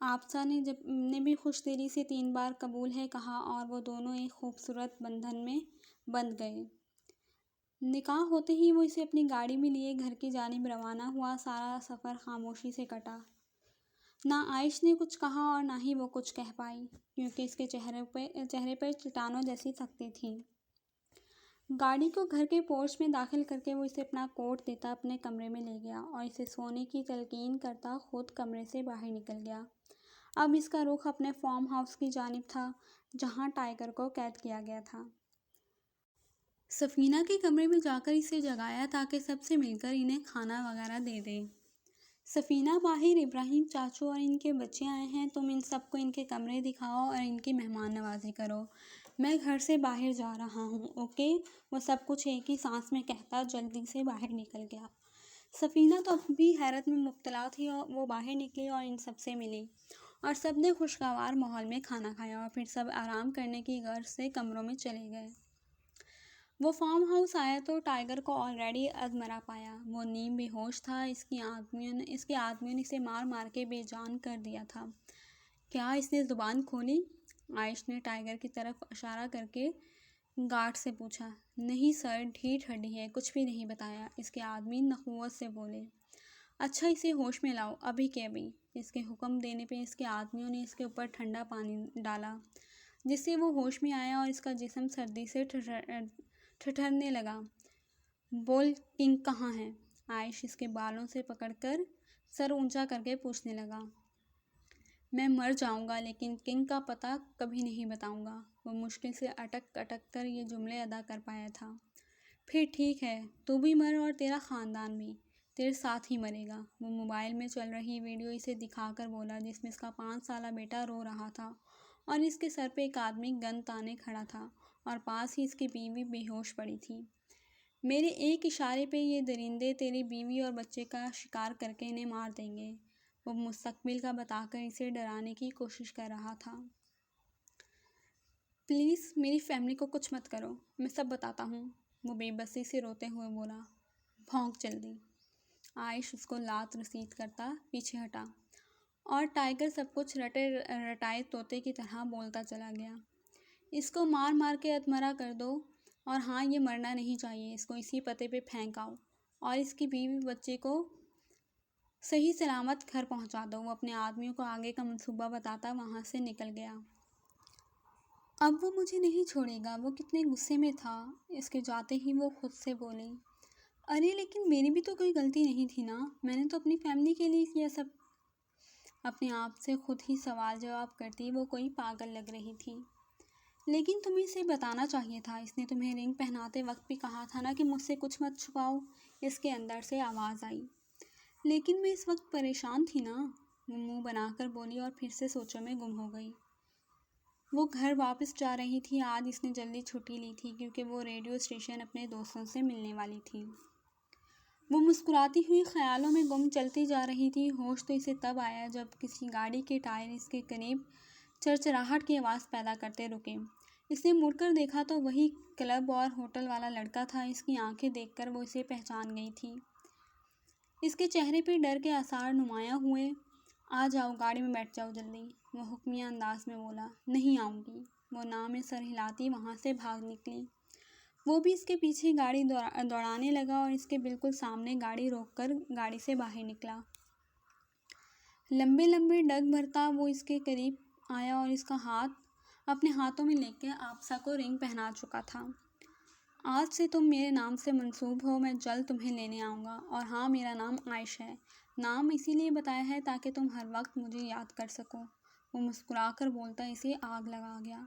آفسہ نے بھی خوش دلی سے 3 بار قبول ہے کہا اور وہ دونوں ایک خوبصورت بندھن میں بندھ گئے۔ نکاح ہوتے ہی وہ اسے اپنی گاڑی میں لیے گھر کی جانب روانہ ہوا۔ سارا سفر خاموشی سے کٹا۔ نہ عائش نے کچھ کہا اور نہ ہی وہ کچھ کہہ پائی، کیونکہ اس کے چہرے پر چٹانوں جیسی سختی تھی۔ گاڑی کو گھر کے پورچ میں داخل کر کے وہ اسے اپنا کوٹ دیتا اپنے کمرے میں لے گیا اور اسے سونے کی تلقین کرتا خود کمرے سے باہر نکل گیا۔ اب اس کا رخ اپنے فارم ہاؤس کی جانب تھا، جہاں ٹائیگر کو قید کیا گیا تھا۔ سفینہ کے کمرے میں جا کر اسے جگایا تاکہ سب سے مل کر انہیں کھانا وغیرہ دے دے۔ سفینہ باہر، ابراہیم چاچو اور ان کے بچے آئے ہیں، تم ان سب کو ان کے کمرے دکھاؤ اور ان کی مہمان نوازی کرو، میں گھر سے باہر جا رہا ہوں، اوکے؟ وہ سب کچھ ایک ہی سانس میں کہتا جلدی سے باہر نکل گیا۔ سفینہ تو اب بھی حیرت میں مبتلا تھی اور وہ باہر نکلی اور ان سب سے ملی اور سب نے خوشگوار ماحول میں کھانا کھایا اور پھر سب آرام کرنے کی غرض سے کمروں میں چلے گئے۔ وہ فارم ہاؤس آیا تو ٹائیگر کو آلریڈی ادھمرا پایا۔ وہ نیم بے ہوش تھا۔ اس کے آدمیوں نے اسے مار مار کے بے جان کر دیا تھا۔ کیا اس نے زبان کھولی؟ عائش نے ٹائیگر کی طرف اشارہ کر کے گارڈ سے پوچھا۔ نہیں سر، ڈھیٹ ہڈی ہے، کچھ بھی نہیں بتایا، اس کے آدمی نخوت سے بولے۔ اچھا اسے ہوش میں لاؤ، ابھی کے ابھی۔ اس کے حکم دینے پہ اس کے آدمیوں نے اس کے اوپر ٹھنڈا پانی ڈالا، جس سے وہ ہوش میں آیا اور اس کا جسم سردی سے ٹھٹھرنے لگا۔ بول کنگ کہاں ہے؟ عائش اس کے بالوں سے پکڑ کر سر اونچا کر کے پوچھنے لگا۔ میں مر جاؤں گا لیکن کنگ کا پتہ کبھی نہیں بتاؤں گا۔ وہ مشکل سے اٹک اٹک کر یہ جملے ادا کر پایا تھا۔ پھر ٹھیک ہے، تو بھی مر اور تیرا خاندان بھی تیرے ساتھ ہی مرے گا۔ وہ موبائل میں چل رہی ویڈیو اسے دکھا کر بولا، جس میں اس کا 5 سالہ بیٹا رو رہا تھا اور اس کے سر پہ ایک آدمی گن تانے کھڑا تھا اور پاس ہی اس کی بیوی بے ہوش پڑی تھی۔ میرے ایک اشارے پہ یہ درندے تیری بیوی اور بچے کا شکار کر کے انہیں مار دیں گے۔ وہ مستقبل کا بتا کر اسے ڈرانے کی کوشش کر رہا تھا۔ پلیز میری فیملی کو کچھ مت کرو، میں سب بتاتا ہوں، وہ بے بسی سے روتے ہوئے بولا۔ بھونک جلدی۔ عائش اس کو لات رسید کرتا پیچھے ہٹا اور ٹائیگر سب کچھ رٹے رٹائے طوطے کی طرح بولتا چلا گیا۔ اس کو مار مار کے ادھمرا کر دو اور ہاں یہ مرنا نہیں چاہیے، اس کو اسی پتے پہ پھینک آؤ اور اس کی بیوی بچے کو صحیح سلامت گھر پہنچا دو۔ وہ اپنے آدمیوں کو آگے کا منصوبہ بتاتا وہاں سے نکل گیا۔ اب وہ مجھے نہیں چھوڑے گا۔ وہ کتنے غصے میں تھا۔ اس کے جاتے ہی وہ خود سے بولی، ارے لیکن میری بھی تو کوئی غلطی نہیں تھی نا، میں نے تو اپنی فیملی کے لیے کیا سب۔ اپنے آپ سے خود ہی سوال جواب کرتی وہ کوئی پاگل لگ رہی تھی۔ لیکن تمہیں اسے بتانا چاہیے تھا، اس نے تمہیں رنگ پہناتے وقت بھی کہا تھا نا کہ مجھ سے کچھ مت چھپاؤ، اس کے اندر سے آواز آئی۔ لیکن میں اس وقت پریشان تھی نا، وہ منہ بنا کر بولی اور پھر سے سوچوں میں گم ہو گئی۔ وہ گھر واپس جا رہی تھی۔ آج اس نے جلدی چھٹی لی تھی کیونکہ وہ ریڈیو اسٹیشن اپنے دوستوں سے ملنے والی تھی۔ وہ مسکراتی ہوئی خیالوں میں گم چلتی جا رہی تھی۔ ہوش تو اسے تب آیا جب کسی گاڑی کے ٹائر اس کے قریب چرچراہٹ کی آواز پیدا کرتے رکے۔ اس نے مڑ کر دیکھا تو وہی کلب اور ہوٹل والا لڑکا تھا۔ اس کی آنکھیں دیکھ کر وہ اسے پہچان گئی تھی۔ اس کے چہرے پہ ڈر کے آثار نمایاں ہوئے۔ آ جاؤ، گاڑی میں بیٹھ جاؤ جلدی، وہ حکمیہ انداز میں بولا۔ نہیں آؤں گی، وہ ناں میں سر ہلاتی وہاں سے بھاگ نکلی۔ وہ بھی اس کے پیچھے گاڑی دوڑانے لگا اور اس کے بالکل سامنے گاڑی روک کر گاڑی سے باہر نکلا۔ لمبے لمبے ڈگ بھرتا وہ اس کے قریب آیا اور اس کا ہاتھ اپنے ہاتھوں میں لے کے آفسہ کو رنگ پہنا چکا تھا۔ آج سے تم میرے نام سے منسوب ہو، میں جلد تمہیں لینے آؤں گا، اور ہاں میرا نام عائش ہے۔ نام اسی لیے بتایا ہے تاکہ تم ہر وقت مجھے یاد کر سکو۔ وہ مسکرا کر بولتا اسے آگ لگا گیا۔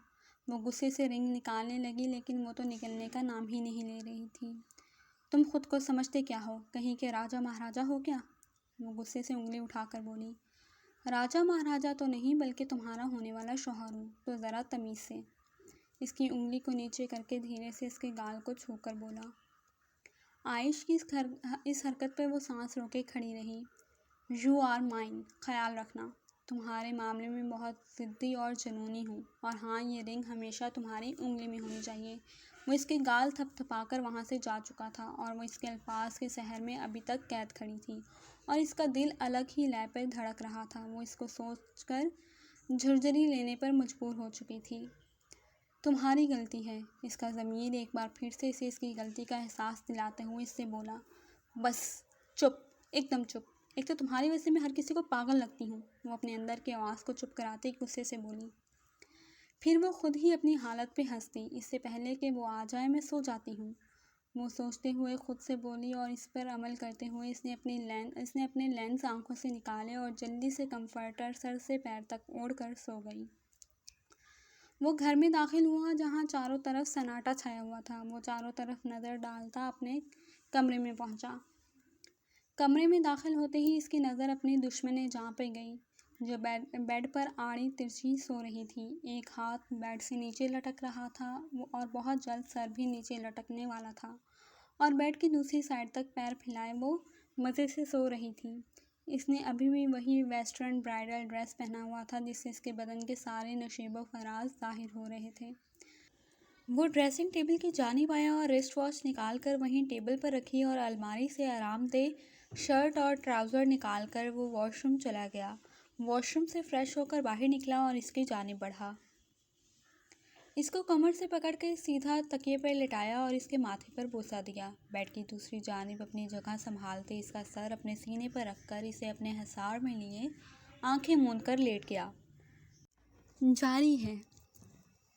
وہ غصے سے رنگ نکالنے لگی لیکن وہ تو نکلنے کا نام ہی نہیں لے رہی تھی۔ تم خود کو سمجھتے کیا ہو، کہیں کے راجا مہاراجا ہو کیا؟ وہ غصے سے انگلی اٹھا کر بولی۔ راجا مہاراجا تو نہیں بلکہ تمہارا ہونے والا شوہر ہوں، تو ذرا تمیز سے۔ اس کی انگلی کو نیچے کر کے دھیرے سے اس کے گال کو چھو کر بولا۔ عائش کی اس حرکت پہ وہ سانس روکے کھڑی رہی۔ یو آر مائن، خیال رکھنا، تمہارے معاملے میں بہت ضدی اور جنونی ہوں، اور ہاں یہ رنگ ہمیشہ تمہاری انگلی میں ہونی چاہیے۔ وہ اس کے گال تھپ تھپا کر وہاں سے جا چکا تھا اور وہ اس کے الفاظ کے سحر میں ابھی تک قید کھڑی تھی اور اس کا دل الگ ہی لے پر دھڑک رہا تھا۔ وہ اس کو سوچ کر جھرجھری لینے پر مجبور ہو چکی تھی۔ تمہاری غلطی ہے، اس کا ضمیر ایک بار پھر سے اسے اس کی غلطی کا احساس دلاتے ہوئے اس سے بولا۔ بس چپ، ایک دم چپ، ایک تو تمہاری وجہ سے میں ہر کسی کو پاگل لگتی ہوں۔ وہ اپنے اندر کے آواز کو چپ کراتے غصے سے بولی۔ پھر وہ خود ہی اپنی حالت پہ ہنستی۔ اس سے پہلے کہ وہ آ جائے میں سو جاتی ہوں، وہ سوچتے ہوئے خود سے بولی، اور اس پر عمل کرتے ہوئے اس نے اپنے لینس آنکھوں سے نکالے اور جلدی سے کمفرٹر سر سے پیر تک اوڑھ کر سو گئی۔ وہ گھر میں داخل ہوا جہاں چاروں طرف سناٹا چھایا ہوا تھا۔ وہ چاروں طرف نظر ڈالتا اپنے کمرے میں پہنچا۔ کمرے میں داخل ہوتے ہی اس کی نظر اپنی دشمن جاں پہ گئی، جو بیڈ پر آڑی ترچھی سو رہی تھی۔ ایک ہاتھ بیڈ سے نیچے لٹک رہا تھا اور بہت جلد سر بھی نیچے لٹکنے والا تھا، اور بیڈ کی دوسری سائڈ تک پیر پھیلائے وہ مزے سے سو رہی تھی۔ اس نے ابھی بھی وہی ویسٹرن برائڈل ڈریس پہنا ہوا تھا جس سے اس کے بدن کے سارے نشیب و فراز ظاہر ہو رہے تھے۔ وہ ڈریسنگ ٹیبل کی جانب آیا اور ریسٹ واچ نکال کر وہیں ٹیبل پر رکھی، اور الماری سے آرام دہ شرٹ اور ٹراؤزر نکال کر وہ واش روم چلا گیا۔ واش روم سے فریش ہو کر باہر نکلا اور اس کی جانب بڑھا۔ اس کو کمر سے پکڑ کے سیدھا تکیے پر لٹایا اور اس کے ماتھے پر بوسہ دیا۔ بیڈ کی دوسری جانب اپنی جگہ سنبھالتے اس کا سر اپنے سینے پر رکھ کر اسے اپنے حصار میں لیے آنکھیں موند کر لیٹ گیا۔ جاری ہے۔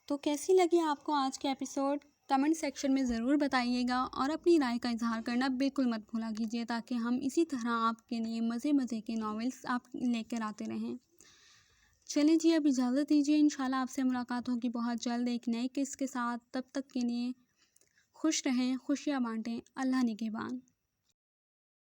تو کیسی لگی آپ کو آج کے ایپیسوڈ؟ کمنٹ سیکشن میں ضرور بتائیے گا، اور اپنی رائے کا اظہار کرنا بالکل مت بھولا کیجیے تاکہ ہم اسی طرح آپ کے لیے مزے کے ناولس آپ لے کر آتے رہیں۔ چلیں جی، اب اجازت دیجیے، انشاءاللہ آپ سے ملاقات ہوگی بہت جلد ایک نئے قصے کے ساتھ۔ تب تک کے لیے خوش رہیں، خوشیاں بانٹیں۔ اللہ نگہبان۔